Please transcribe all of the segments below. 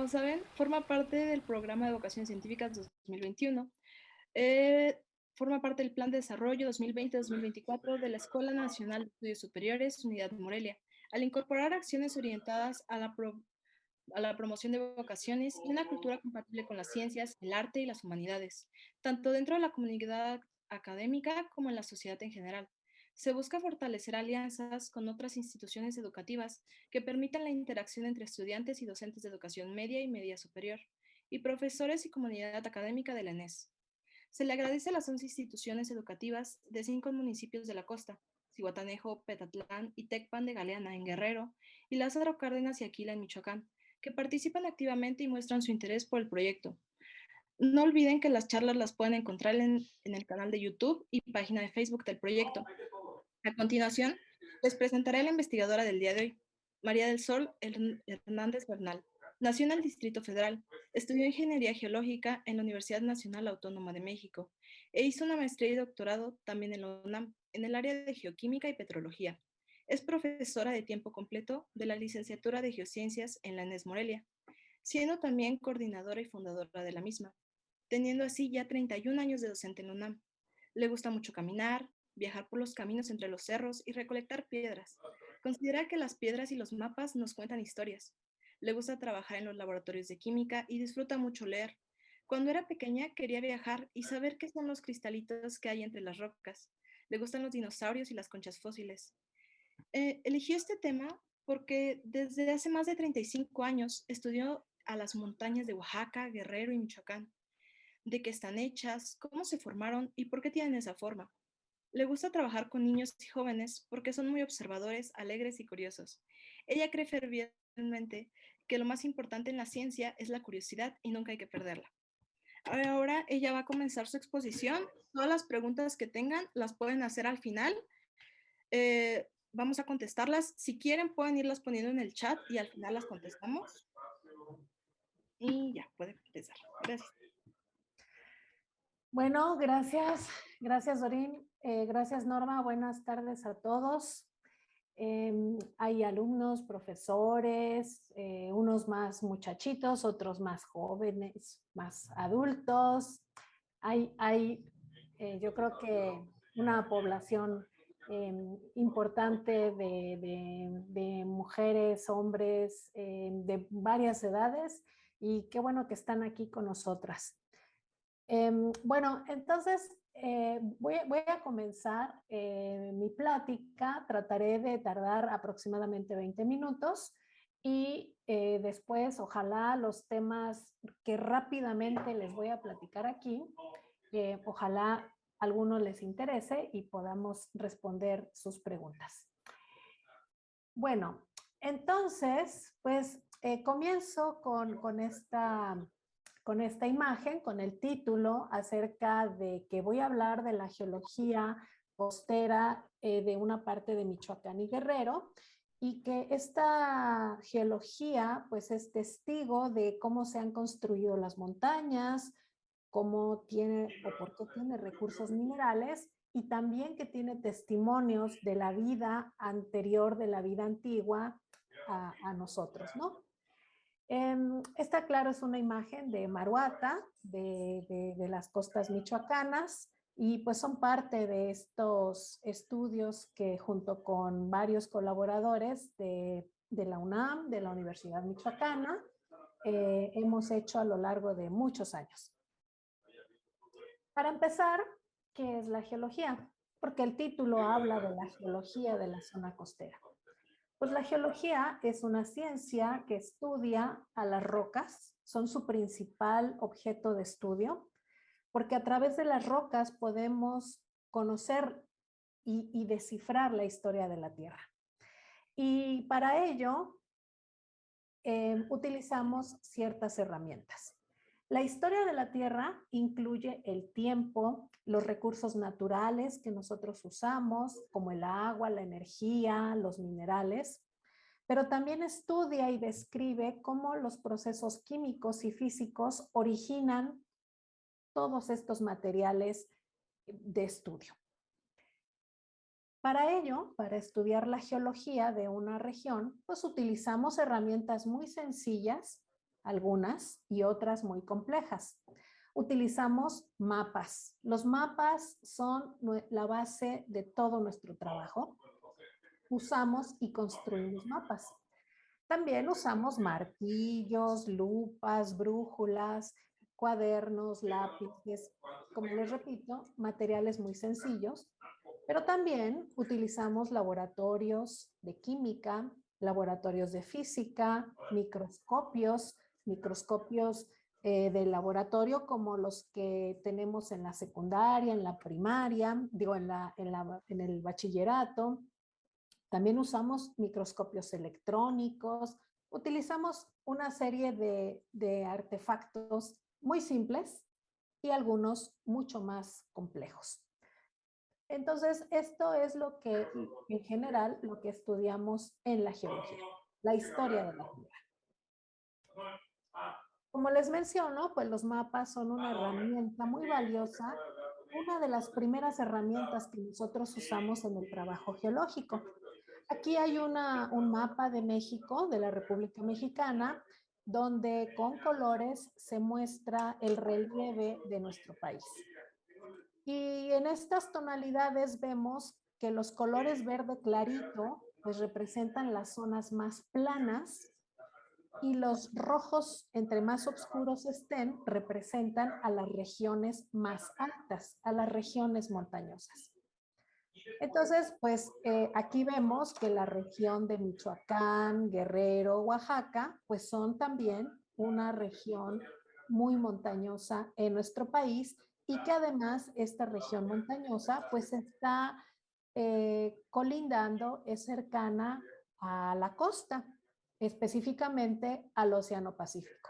como saben, forma parte del Programa de Vocaciones Científicas 2021. Eh, Forma parte del Plan de Desarrollo 2020-2024 de la Escuela Nacional de Estudios Superiores, Unidad Morelia, al incorporar acciones orientadas a la promoción de vocaciones y una cultura compatible con las ciencias, el arte y las humanidades, tanto dentro de la comunidad académica como en la sociedad en general. Se busca fortalecer alianzas con otras instituciones educativas que permitan la interacción entre estudiantes y docentes de educación media y media superior, y profesores y comunidad académica de la ENES. Se le agradece a las 11 instituciones educativas de 5 municipios de la costa, Zihuatanejo, Petatlán y Tecpan de Galeana en Guerrero, y Lázaro Cárdenas y Aquila en Michoacán, que participan activamente y muestran su interés por el proyecto. No olviden que las charlas las pueden encontrar en el canal de YouTube y página de Facebook del proyecto. A continuación, les presentaré a la investigadora del día de hoy, María del Sol Hernández Bernal. Nació en el Distrito Federal, estudió Ingeniería Geológica en la Universidad Nacional Autónoma de México e hizo una maestría y doctorado también en la UNAM, en el área de Geoquímica y Petrología. Es profesora de tiempo completo de la licenciatura de Geociencias en la ENES Morelia, siendo también coordinadora y fundadora de la misma, teniendo así ya 31 años de docente en la UNAM. Le gusta mucho caminar, viajar por los caminos entre los cerros y recolectar piedras. Considera que las piedras y los mapas nos cuentan historias. Le gusta trabajar en los laboratorios de química y disfruta mucho leer. Cuando era pequeña quería viajar y saber qué son los cristalitos que hay entre las rocas. Le gustan los dinosaurios y las conchas fósiles. Eligió este tema porque desde hace más de 35 años estudió a las montañas de Oaxaca, Guerrero y Michoacán, de qué están hechas, cómo se formaron y por qué tienen esa forma. Le gusta trabajar con niños y jóvenes porque son muy observadores, alegres y curiosos. Ella cree fervientemente que lo más importante en la ciencia es la curiosidad y nunca hay que perderla. Ahora ella va a comenzar su exposición. Todas las preguntas que tengan las pueden hacer al final. Vamos a contestarlas. Si quieren pueden irlas poniendo en el chat y al final las contestamos. Y ya, puede empezar. Gracias. Bueno, gracias Dorín, gracias Norma, buenas tardes a todos. Hay alumnos, profesores, unos más muchachitos, otros más jóvenes, más adultos. Yo creo que una población importante de mujeres, hombres, de varias edades, y qué bueno que están aquí con nosotras. Bueno, entonces voy a comenzar mi plática. Trataré de tardar aproximadamente 20 minutos y después ojalá los temas que rápidamente les voy a platicar aquí, ojalá alguno les interese y podamos responder sus preguntas. Bueno, entonces, pues comienzo con esta imagen, con el título acerca de que voy a hablar de la geología costera de una parte de Michoacán y Guerrero, y que esta geología pues es testigo de cómo se han construido las montañas, cómo tiene o por qué tiene recursos minerales, y también que tiene testimonios de la vida anterior, de la vida antigua a nosotros, ¿no? Esta, claro, es una imagen de Maruata, de las costas michoacanas, y pues son parte de estos estudios que junto con varios colaboradores de la UNAM, de la Universidad Michoacana, hemos hecho a lo largo de muchos años. Para empezar, ¿qué es la geología? Porque el título habla de la geología de la zona costera. Pues la geología es una ciencia que estudia a las rocas, son su principal objeto de estudio, porque a través de las rocas podemos conocer y descifrar la historia de la Tierra. Y para ello utilizamos ciertas herramientas. La historia de la Tierra incluye el tiempo, los recursos naturales que nosotros usamos, como el agua, la energía, los minerales, pero también estudia y describe cómo los procesos químicos y físicos originan todos estos materiales de estudio. Para ello, para estudiar la geología de una región, pues utilizamos herramientas muy sencillas algunas y otras muy complejas. Utilizamos mapas. Los mapas son la base de todo nuestro trabajo. Usamos y construimos mapas. También usamos martillos, lupas, brújulas, cuadernos, lápices, como les repito, materiales muy sencillos, pero también utilizamos laboratorios de química, laboratorios de física, microscopios de laboratorio como los que tenemos en la secundaria, en la primaria, digo, en el bachillerato. También usamos microscopios electrónicos, utilizamos una serie de artefactos muy simples y algunos mucho más complejos. Entonces, esto es lo que, en general, lo que estudiamos en la geología, la historia de la Tierra. Como les menciono, pues los mapas son una herramienta muy valiosa, una de las primeras herramientas que nosotros usamos en el trabajo geológico. Aquí hay un mapa de México, de la República Mexicana, donde con colores se muestra el relieve de nuestro país. Y en estas tonalidades vemos que los colores verde clarito pues representan las zonas más planas y los rojos, entre más oscuros estén, representan a las regiones más altas, a las regiones montañosas. Entonces, pues aquí vemos que la región de Michoacán, Guerrero, Oaxaca, pues son también una región muy montañosa en nuestro país y que además esta región montañosa pues está colindando, es cercana a la costa, específicamente al Océano Pacífico.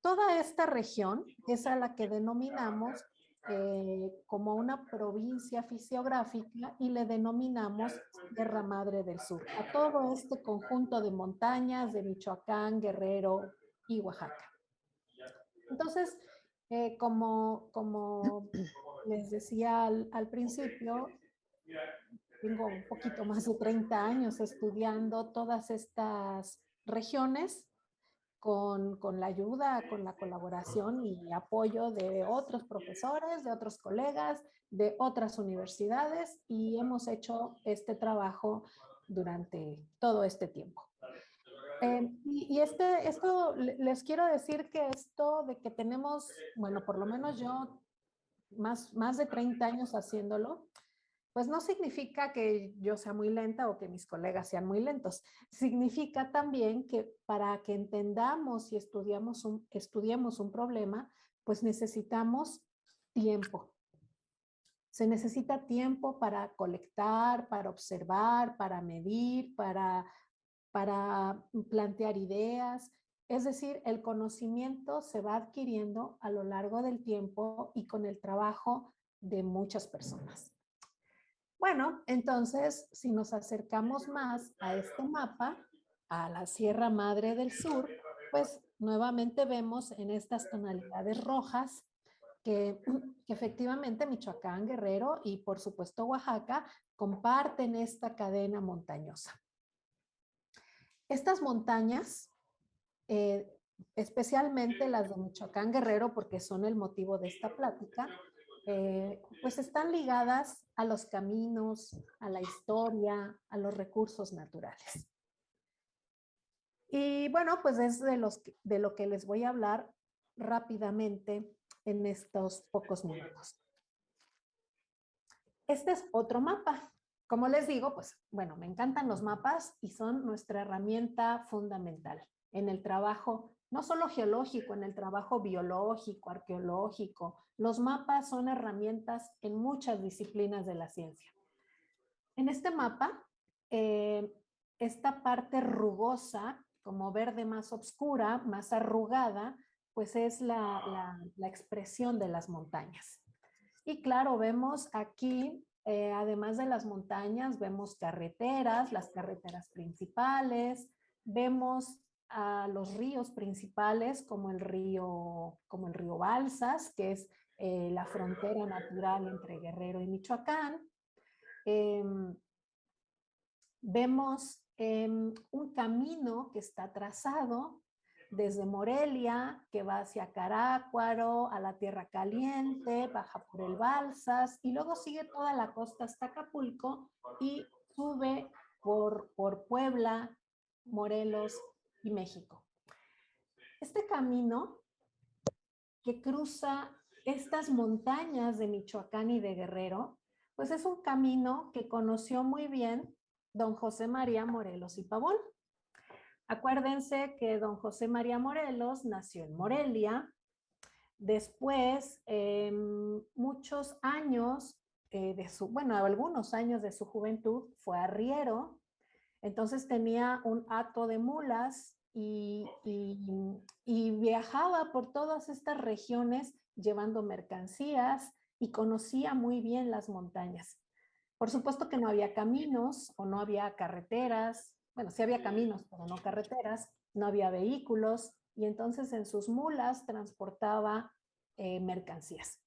Toda esta región es a la que denominamos como una provincia fisiográfica y le denominamos Sierra Madre del Sur, a todo este conjunto de montañas de Michoacán, Guerrero y Oaxaca. Entonces, como les decía al principio, tengo un poquito más de 30 años estudiando todas estas regiones con la ayuda, con la colaboración y apoyo de otros profesores, de otros colegas, de otras universidades y hemos hecho este trabajo durante todo este tiempo. Esto les quiero decir que esto de que tenemos, bueno, por lo menos yo más de 30 años haciéndolo, pues no significa que yo sea muy lenta o que mis colegas sean muy lentos. Significa también que para que entendamos y estudiemos un problema, pues necesitamos tiempo. Se necesita tiempo para colectar, para observar, para medir, para plantear ideas. Es decir, el conocimiento se va adquiriendo a lo largo del tiempo y con el trabajo de muchas personas. Bueno, entonces, si nos acercamos más a este mapa, a la Sierra Madre del Sur, pues nuevamente vemos en estas tonalidades rojas que efectivamente Michoacán, Guerrero y por supuesto Oaxaca comparten esta cadena montañosa. Estas montañas, especialmente las de Michoacán, Guerrero, porque son el motivo de esta plática, pues están ligadas a los caminos, a la historia, a los recursos naturales. Y bueno, pues es de lo que les voy a hablar rápidamente en estos pocos minutos. Este es otro mapa. Como les digo, pues bueno, me encantan los mapas y son nuestra herramienta fundamental en el trabajo, no solo geológico, en el trabajo biológico, arqueológico. Los mapas son herramientas en muchas disciplinas de la ciencia. En este mapa, esta parte rugosa, como verde más oscura, más arrugada, pues es la expresión de las montañas. Y claro, vemos aquí, además de las montañas, vemos carreteras, las carreteras principales, vemos a los ríos principales como el río Balsas, que es la frontera natural entre Guerrero y Michoacán. Vemos un camino que está trazado desde Morelia, que va hacia Carácuaro, a la Tierra Caliente, baja por el Balsas y luego sigue toda la costa hasta Acapulco y sube por Puebla, Morelos y México. Este camino que cruza estas montañas de Michoacán y de Guerrero, pues es un camino que conoció muy bien don José María Morelos y Pavón. Acuérdense que don José María Morelos nació en Morelia, después, muchos años algunos años de su juventud fue arriero, entonces tenía un hato de mulas y viajaba por todas estas regiones llevando mercancías y conocía muy bien las montañas. Por supuesto que no había caminos o no había carreteras, bueno, sí había caminos, pero no carreteras, no había vehículos y entonces en sus mulas transportaba mercancías.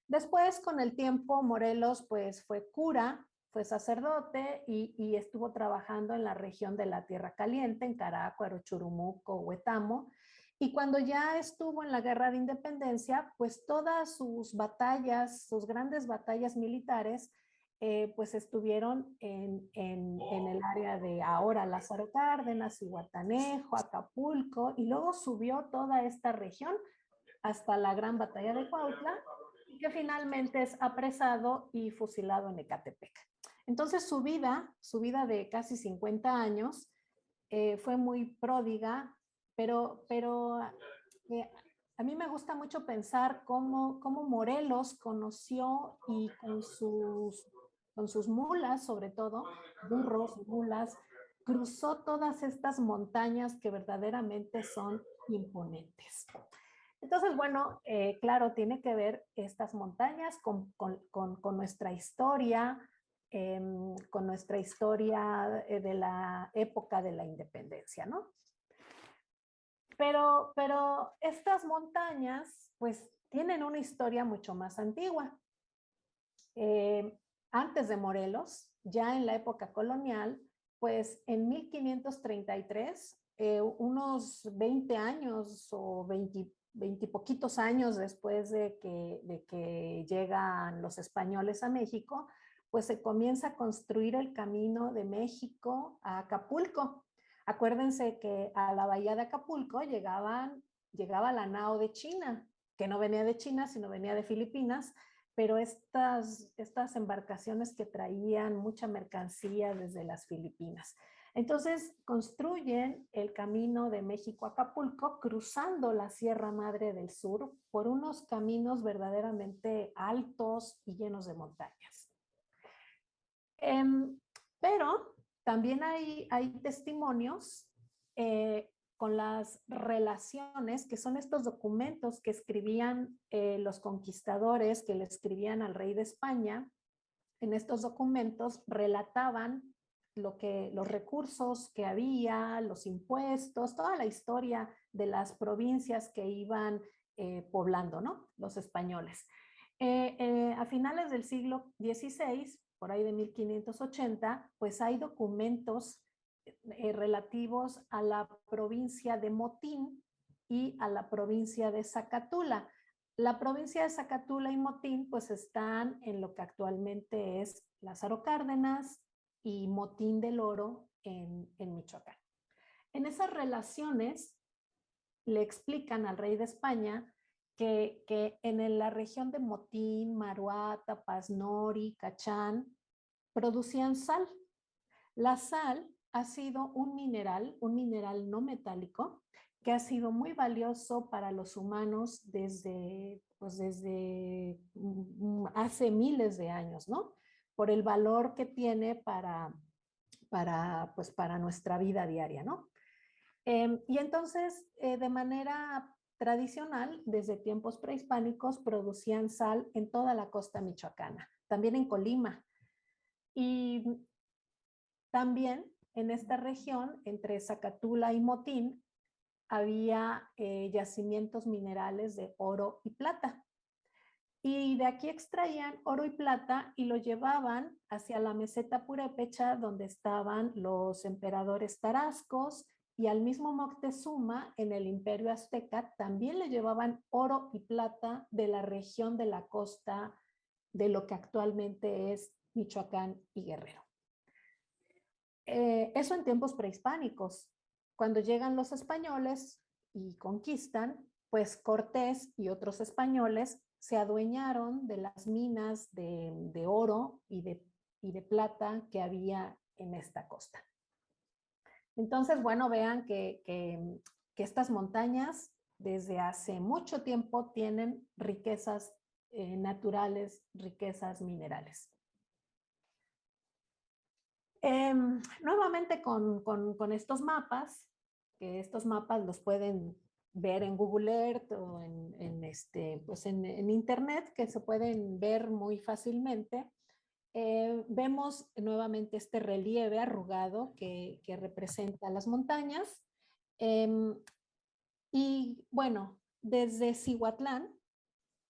Después, con el tiempo, Morelos pues fue cura, fue sacerdote y estuvo trabajando en la región de la Tierra Caliente, en Carácuaro, Churumuco, Huetamo. Y cuando ya estuvo en la Guerra de Independencia, pues todas sus batallas, sus grandes batallas militares, pues estuvieron en el área de ahora Lázaro Cárdenas, Zihuatanejo, Acapulco, y luego subió toda esta región hasta la gran batalla de Cuautla, y que finalmente es apresado y fusilado en Ecatepec. Entonces su vida de casi 50 años, fue muy pródiga, pero a mí me gusta mucho pensar cómo Morelos conoció y con sus mulas, sobre todo, burros, mulas, cruzó todas estas montañas que verdaderamente son imponentes. Entonces, bueno, claro, tiene que ver estas montañas con nuestra historia, con nuestra historia de la época de la independencia, ¿no? Pero estas montañas, pues, tienen una historia mucho más antigua. Antes de Morelos, ya en la época colonial, pues en 1533, unos 20 años o 20 poquitos años después de que llegan los españoles a México, pues se comienza a construir el camino de México a Acapulco. Acuérdense que a la bahía de Acapulco llegaba la nao de China, que no venía de China, sino venía de Filipinas, pero estas embarcaciones que traían mucha mercancía desde las Filipinas. Entonces construyen el camino de México a Acapulco cruzando la Sierra Madre del Sur por unos caminos verdaderamente altos y llenos de montañas. Pero también hay testimonios con las relaciones, que son estos documentos que escribían los conquistadores, que le escribían al rey de España. En estos documentos relataban los recursos que había, los impuestos, toda la historia de las provincias que iban poblando, ¿no? Los españoles. A finales del siglo XVI, por ahí de 1580, pues hay documentos relativos a la provincia de Motín y a la provincia de Zacatula. La provincia de Zacatula y Motín pues están en lo que actualmente es Lázaro Cárdenas y Motín del Oro en Michoacán. En esas relaciones le explican al rey de España que en la región de Motín, Maruata, Paznori, Cachán, producían sal. La sal ha sido un mineral no metálico, que ha sido muy valioso para los humanos desde hace miles de años, ¿no? Por el valor que tiene para nuestra vida diaria, ¿no? Y entonces, de manera tradicional, desde tiempos prehispánicos, producían sal en toda la costa michoacana, también en Colima. Y también en esta región, entre Zacatula y Motín, había yacimientos minerales de oro y plata. Y de aquí extraían oro y plata y lo llevaban hacia la meseta purépecha, donde estaban los emperadores tarascos y al mismo Moctezuma en el Imperio Azteca también le llevaban oro y plata de la región de la costa de lo que actualmente es Michoacán y Guerrero. Eso en tiempos prehispánicos. Cuando llegan los españoles y conquistan, pues Cortés y otros españoles se adueñaron de las minas de oro y de plata que había en esta costa. Entonces, bueno, vean que estas montañas desde hace mucho tiempo tienen riquezas naturales, riquezas minerales. Nuevamente con estos mapas, que estos mapas los pueden ver en Google Earth o en Internet, que se pueden ver muy fácilmente. Vemos nuevamente este relieve arrugado que representa las montañas. Y bueno, desde Cihuatlán,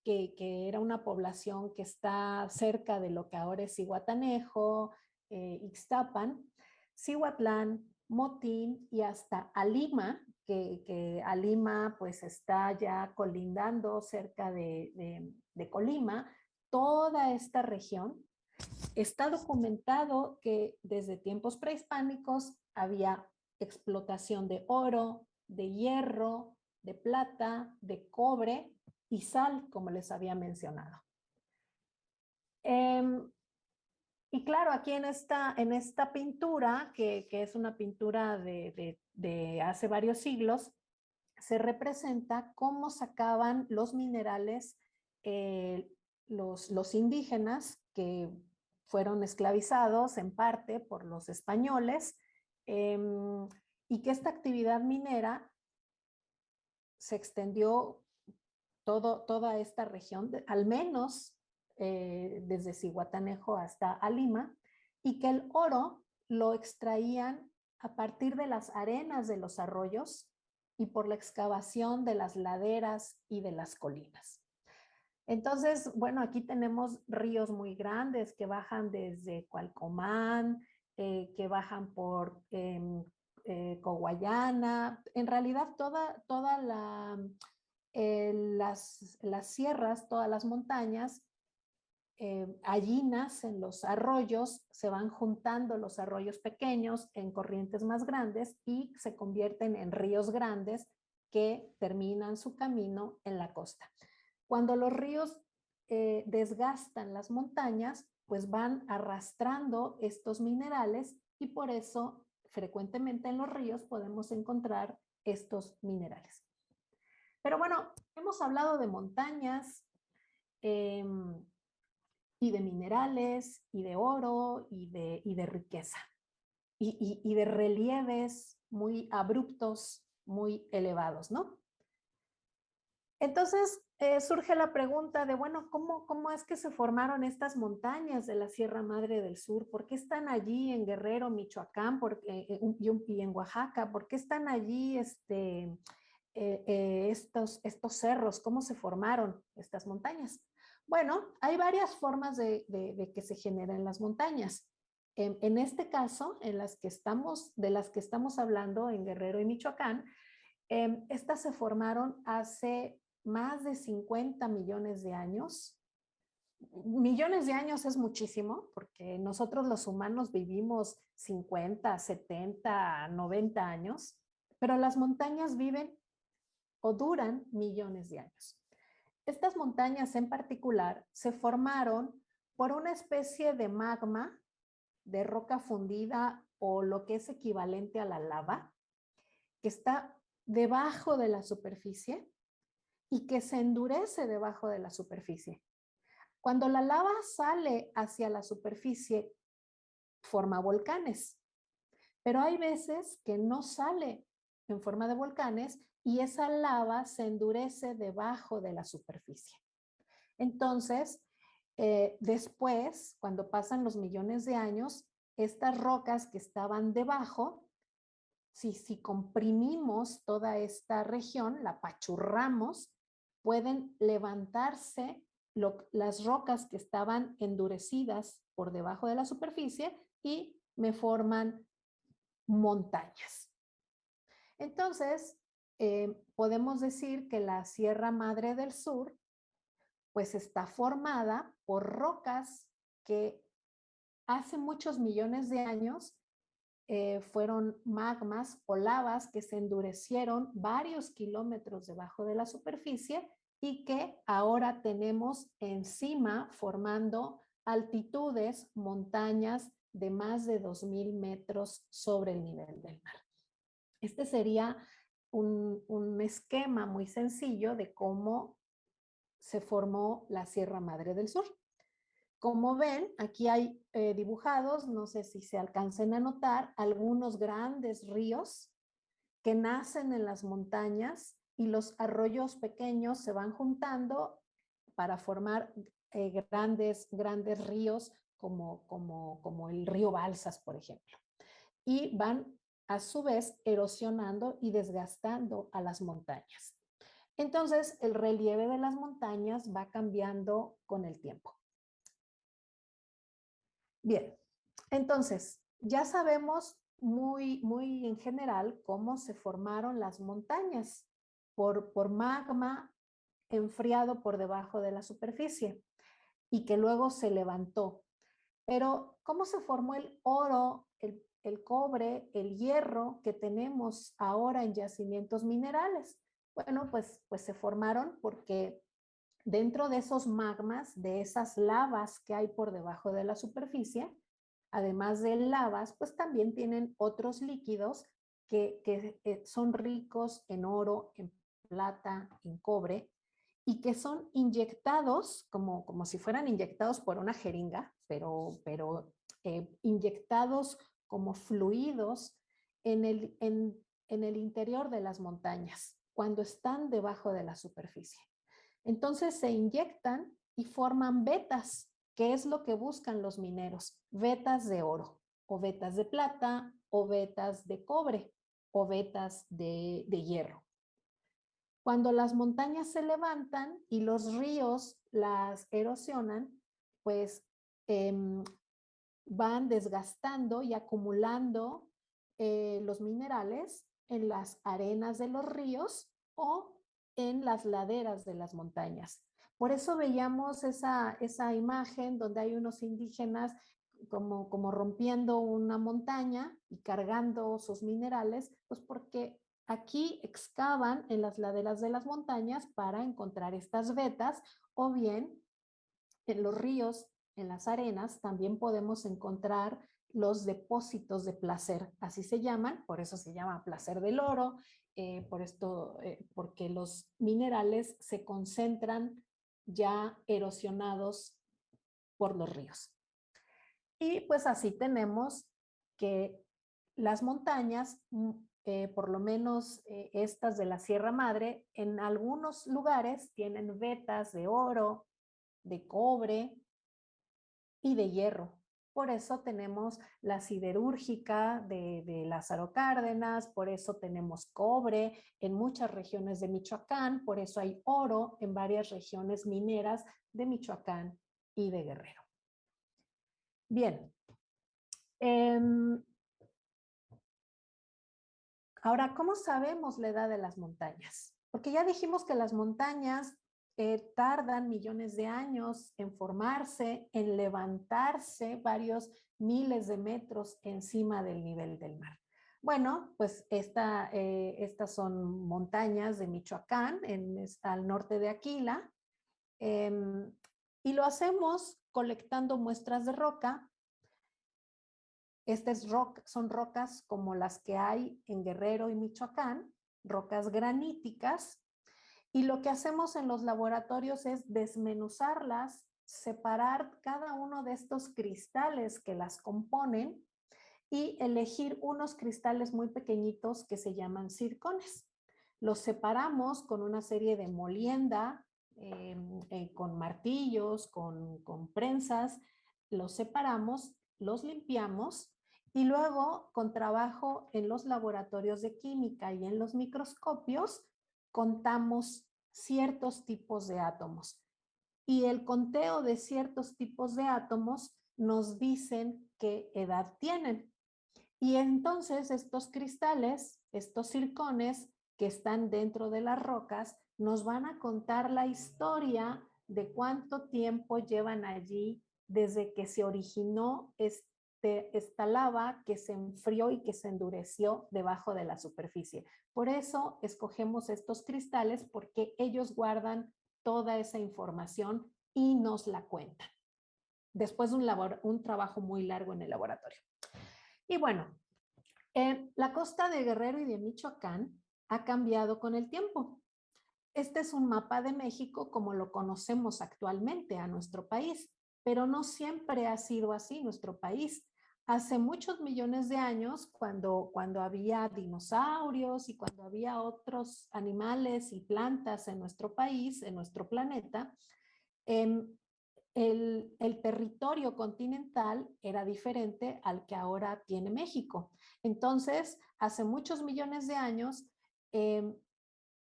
que era una población que está cerca de lo que ahora es Zihuatanejo, Ixtapan, Cihuatlán, Motín y hasta Alima, que Alima pues está ya colindando cerca de Colima. Toda esta región está documentado que desde tiempos prehispánicos había explotación de oro, de hierro, de plata, de cobre y sal, como les había mencionado. Y claro, aquí en esta pintura, que es una pintura de hace varios siglos, se representa cómo sacaban los minerales los indígenas que fueron esclavizados en parte por los españoles, y que esta actividad minera se extendió toda esta región, al menos desde Zihuatanejo hasta Alima, y que el oro lo extraían a partir de las arenas de los arroyos y por la excavación de las laderas y de las colinas. Entonces, bueno, aquí tenemos ríos muy grandes que bajan desde Cualcomán, que bajan por Coguayana. En realidad, toda las sierras, todas las montañas, allí nacen los arroyos, se van juntando los arroyos pequeños en corrientes más grandes y se convierten en ríos grandes que terminan su camino en la costa. Cuando los ríos desgastan las montañas, pues van arrastrando estos minerales y por eso frecuentemente en los ríos podemos encontrar estos minerales. Pero bueno, hemos hablado de montañas y de minerales y de oro y de riqueza y de relieves muy abruptos, muy elevados, ¿no? Entonces surge la pregunta de, bueno, ¿cómo es que se formaron estas montañas de la Sierra Madre del Sur? ¿Por qué están allí en Guerrero, Michoacán y en Oaxaca? ¿Por qué están allí estos cerros? ¿Cómo se formaron estas montañas? Bueno, hay varias formas de que se generen las montañas. En este caso, de las que estamos hablando en Guerrero y Michoacán, estas se formaron hace más de 50 millones de años. Millones de años es muchísimo, porque nosotros los humanos vivimos 50, 70, 90 años, pero las montañas viven o duran millones de años. Estas montañas en particular se formaron por una especie de magma, de roca fundida o lo que es equivalente a la lava, que está debajo de la superficie y que se endurece debajo de la superficie. Cuando la lava sale hacia la superficie, forma volcanes, pero hay veces que no sale en forma de volcanes y esa lava se endurece debajo de la superficie. Entonces, después, cuando pasan los millones de años, estas rocas que estaban debajo, si comprimimos toda esta región, la apachurramos, pueden levantarse las rocas que estaban endurecidas por debajo de la superficie y me forman montañas. Entonces, podemos decir que la Sierra Madre del Sur pues está formada por rocas que hace muchos millones de años fueron magmas o lavas que se endurecieron varios kilómetros debajo de la superficie y que ahora tenemos encima formando altitudes, montañas de más de 2000 metros sobre el nivel del mar. Este sería un esquema muy sencillo de cómo se formó la Sierra Madre del Sur. Como ven, aquí hay dibujados, no sé si se alcancen a notar, algunos grandes ríos que nacen en las montañas y los arroyos pequeños se van juntando para formar grandes ríos como el río Balsas, por ejemplo. Y van a su vez erosionando y desgastando a las montañas. Entonces, el relieve de las montañas va cambiando con el tiempo. Bien, entonces, ya sabemos muy en general cómo se formaron las montañas por magma enfriado por debajo de la superficie y que luego se levantó. Pero, ¿cómo se formó el oro, el cobre, el hierro que tenemos ahora en yacimientos minerales? Bueno, pues se formaron porque dentro de esos magmas, de esas lavas que hay por debajo de la superficie, además de lavas, pues también tienen otros líquidos que son ricos en oro, en plata, en cobre, y que son inyectados como si fueran inyectados por una jeringa, pero inyectados como fluidos en el interior de las montañas, cuando están debajo de la superficie. Entonces se inyectan y forman vetas, que es lo que buscan los mineros, vetas de oro, o vetas de plata, o vetas de cobre, o vetas de hierro. Cuando las montañas se levantan y los ríos las erosionan, pues van desgastando y acumulando los minerales en las arenas de los ríos o en las laderas de las montañas. Por eso veíamos esa imagen donde hay unos indígenas como rompiendo una montaña y cargando sus minerales, pues porque aquí excavan en las laderas de las montañas para encontrar estas vetas, o bien en los ríos, en las arenas, también podemos encontrar los depósitos de placer, así se llaman, por eso se llama placer del oro, porque los minerales se concentran ya erosionados por los ríos. Y pues así tenemos que las montañas, por lo menos estas de la Sierra Madre, en algunos lugares tienen vetas de oro, de cobre y de hierro. Por eso tenemos la siderúrgica de Lázaro Cárdenas, por eso tenemos cobre en muchas regiones de Michoacán, por eso hay oro en varias regiones mineras de Michoacán y de Guerrero. Bien. Ahora, ¿cómo sabemos la edad de las montañas? Porque ya dijimos que las montañas tardan millones de años en formarse, en levantarse varios miles de metros encima del nivel del mar. Bueno, pues estas son montañas de Michoacán, al norte de Aquila, y lo hacemos colectando muestras de roca. Estas son rocas como las que hay en Guerrero y Michoacán, rocas graníticas, y lo que hacemos en los laboratorios es desmenuzarlas, separar cada uno de estos cristales que las componen y elegir unos cristales muy pequeñitos que se llaman zircones. Los separamos con una serie de molienda, con martillos, con prensas, los separamos, los limpiamos y luego con trabajo en los laboratorios de química y en los microscopios contamos ciertos tipos de átomos. Y el conteo de ciertos tipos de átomos nos dicen qué edad tienen. Y entonces estos cristales, estos circones que están dentro de las rocas, nos van a contar la historia de cuánto tiempo llevan allí desde que se originó esta lava que se enfrió y que se endureció debajo de la superficie. Por eso escogemos estos cristales, porque ellos guardan toda esa información y nos la cuentan después de un trabajo muy largo en el laboratorio. Y bueno, la costa de Guerrero y de Michoacán ha cambiado con el tiempo. Este es un mapa de México como lo conocemos actualmente a nuestro país, pero no siempre ha sido así nuestro país. Hace muchos millones de años, cuando había dinosaurios y cuando había otros animales y plantas en nuestro país, en nuestro planeta, eh, el territorio continental era diferente al que ahora tiene México. Entonces, hace muchos millones de años, eh,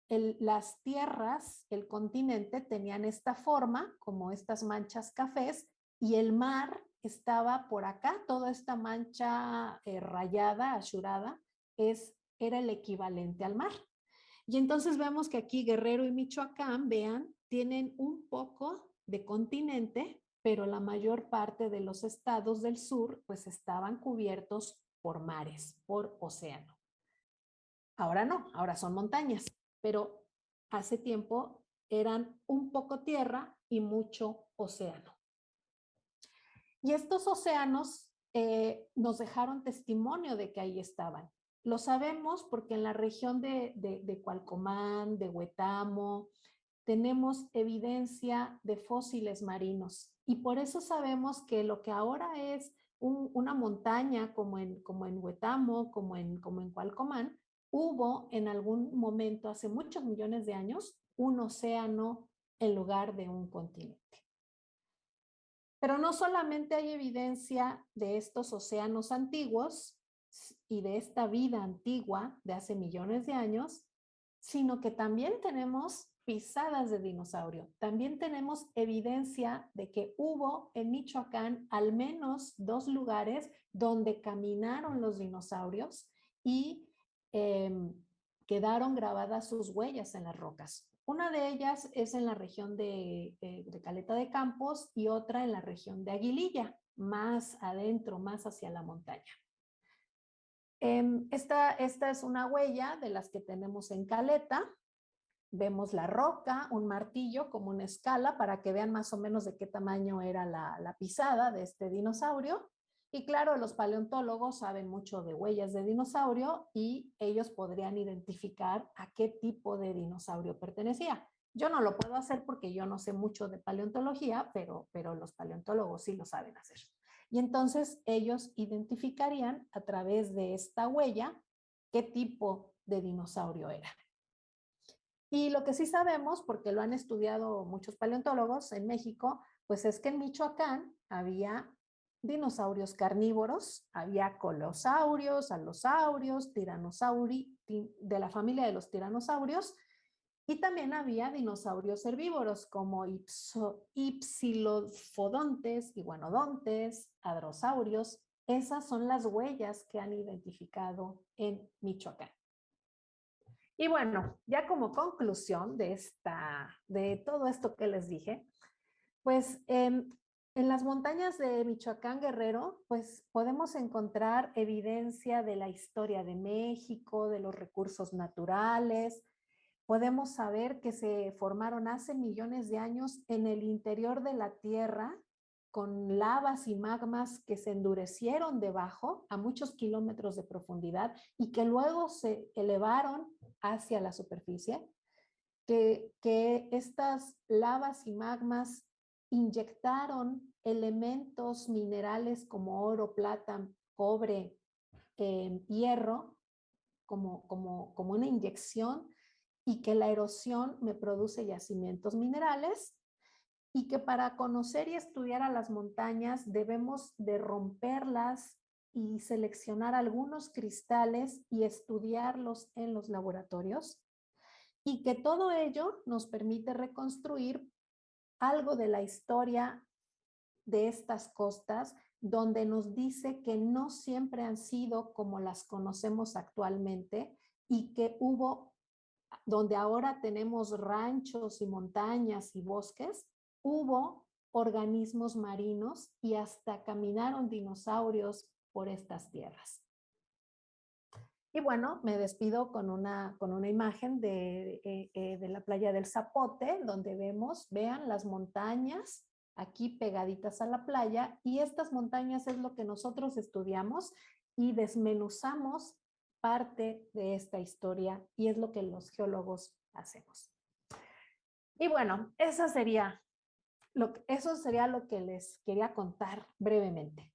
las tierras, el continente, tenían esta forma, como estas manchas cafés, y el mar estaba por acá, toda esta mancha rayada, azurada, era el equivalente al mar. Y entonces vemos que aquí Guerrero y Michoacán, vean, tienen un poco de continente, pero la mayor parte de los estados del sur pues estaban cubiertos por mares, por océano. Ahora no, ahora son montañas, pero hace tiempo eran un poco tierra y mucho océano. Y estos océanos nos dejaron testimonio de que ahí estaban. Lo sabemos porque en la región de Cualcomán, de Huetamo, tenemos evidencia de fósiles marinos. Y por eso sabemos que lo que ahora es una montaña como en Huetamo, como en Cualcomán, hubo en algún momento, hace muchos millones de años, un océano en lugar de un continente. Pero no solamente hay evidencia de estos océanos antiguos y de esta vida antigua de hace millones de años, sino que también tenemos pisadas de dinosaurio. También tenemos evidencia de que hubo en Michoacán al menos 2 lugares donde caminaron los dinosaurios y quedaron grabadas sus huellas en las rocas. Una de ellas es en la región de Caleta de Campos y otra en la región de Aguililla, más adentro, más hacia la montaña. Esta es una huella de las que tenemos en Caleta. Vemos la roca, un martillo como una escala para que vean más o menos de qué tamaño era la pisada de este dinosaurio. Y claro, los paleontólogos saben mucho de huellas de dinosaurio y ellos podrían identificar a qué tipo de dinosaurio pertenecía. Yo no lo puedo hacer porque yo no sé mucho de paleontología, pero los paleontólogos sí lo saben hacer. Y entonces ellos identificarían a través de esta huella qué tipo de dinosaurio era. Y lo que sí sabemos, porque lo han estudiado muchos paleontólogos en México, pues es que en Michoacán había dinosaurios carnívoros, había colosaurios, alosaurios, tiranosauri, de la familia de los tiranosaurios, y también había dinosaurios herbívoros como ipsilofodontes, iguanodontes, hadrosaurios. Esas son las huellas que han identificado en Michoacán. Y bueno, ya como conclusión de todo esto que les dije, pues en las montañas de Michoacán Guerrero, pues podemos encontrar evidencia de la historia de México, de los recursos naturales. Podemos saber que se formaron hace millones de años en el interior de la Tierra con lavas y magmas que se endurecieron debajo a muchos kilómetros de profundidad y que luego se elevaron hacia la superficie, que estas lavas y magmas inyectaron elementos minerales como oro, plata, cobre, hierro, como una inyección, y que la erosión me produce yacimientos minerales, y que para conocer y estudiar a las montañas debemos de romperlas y seleccionar algunos cristales y estudiarlos en los laboratorios, y que todo ello nos permite reconstruir algo de la historia de estas costas donde nos dice que no siempre han sido como las conocemos actualmente y que hubo, donde ahora tenemos ranchos y montañas y bosques, hubo organismos marinos y hasta caminaron dinosaurios por estas tierras. Y bueno, me despido con una imagen de la playa del Zapote, donde vean las montañas aquí pegaditas a la playa, y estas montañas es lo que nosotros estudiamos y desmenuzamos parte de esta historia, y es lo que los geólogos hacemos. Y bueno, eso sería lo que les quería contar brevemente.